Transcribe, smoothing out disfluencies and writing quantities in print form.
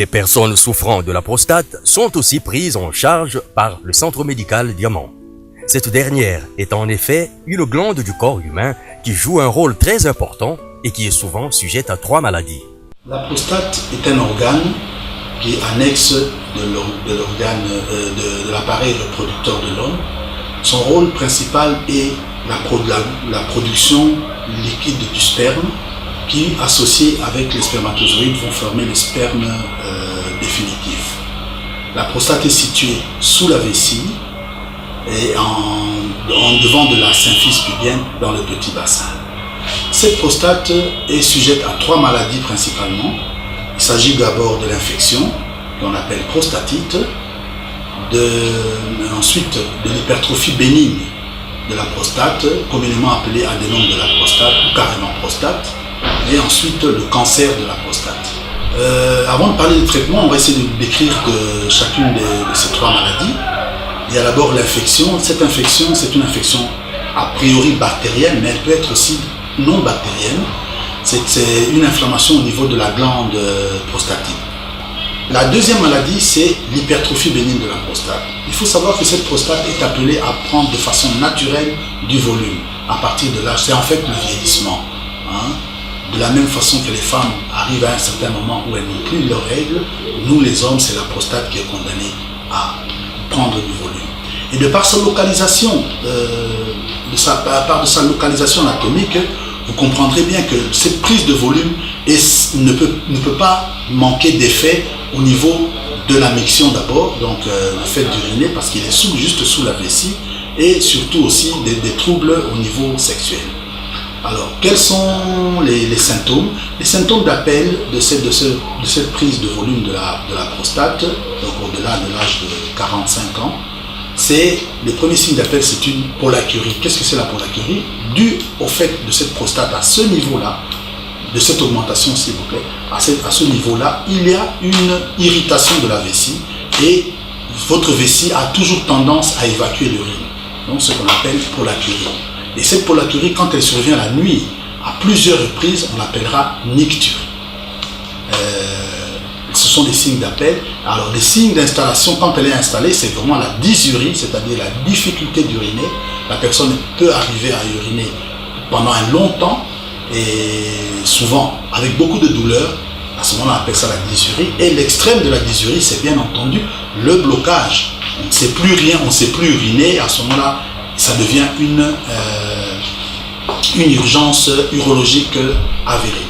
Des personnes souffrant de la prostate sont aussi prises en charge par le centre médical Diamant. Cette dernière est en effet une glande du corps humain qui joue un rôle très important et qui est souvent sujette à 3 maladies. La prostate est un organe qui est annexe de l'appareil reproducteur de l'homme. Son rôle principal est la production liquide du sperme qui, associé avec les spermatozoïdes, vont former le sperme définitif. La prostate est située sous la vessie et en devant de la symphyse pubienne dans le petit bassin. Cette prostate est sujette à 3 maladies principalement. Il s'agit d'abord de l'infection, qu'on appelle prostatite, ensuite de l'hypertrophie bénigne de la prostate, communément appelée adénome de la prostate ou carrément prostate, et ensuite le cancer de la prostate. Avant de parler de traitement, on va essayer de décrire chacune de ces 3 maladies. Il y a d'abord l'infection. Cette infection, c'est une infection a priori bactérienne, mais elle peut être aussi non bactérienne. C'est une inflammation au niveau de la glande prostatique. La deuxième maladie, c'est l'hypertrophie bénigne de la prostate. Il faut savoir que cette prostate est appelée à prendre de façon naturelle du volume à partir de l'âge. C'est en fait le vieillissement. De la même façon que les femmes arrivent à un certain moment où elles n'ont plus leurs règles, nous les hommes, c'est la prostate qui est condamnée à prendre du volume. Et de par sa localisation, localisation anatomique, vous comprendrez bien que cette prise de volume ne peut pas manquer d'effet au niveau de la miction d'abord, donc le fait d'uriner parce qu'il est juste sous la vessie, et surtout aussi des troubles au niveau sexuel. Alors, quels sont les symptômes? Les symptômes d'appel de cette prise de volume de la prostate, donc au-delà de l'âge de 45 ans, le premier signe d'appel, c'est une polacurie. Qu'est-ce que c'est la polacurie? Dû au fait de cette prostate à ce niveau-là, de cette augmentation s'il vous plaît, à ce niveau-là, il y a une irritation de la vessie et votre vessie a toujours tendance à évacuer l'urine. Donc ce qu'on appelle polacurie. Et cette polacurie, quand elle survient la nuit, à plusieurs reprises, on l'appellera nicture. Ce sont des signes d'appel. Alors les signes d'installation, quand elle est installée, c'est vraiment la dysurie, c'est-à-dire la difficulté d'uriner. La personne peut arriver à uriner pendant un long temps et souvent avec beaucoup de douleur. À ce moment-là, on appelle ça la dysurie. Et l'extrême de la dysurie, c'est bien entendu le blocage. On ne sait plus rien, on ne sait plus uriner. À ce moment-là, ça devient une urgence urologique avérée.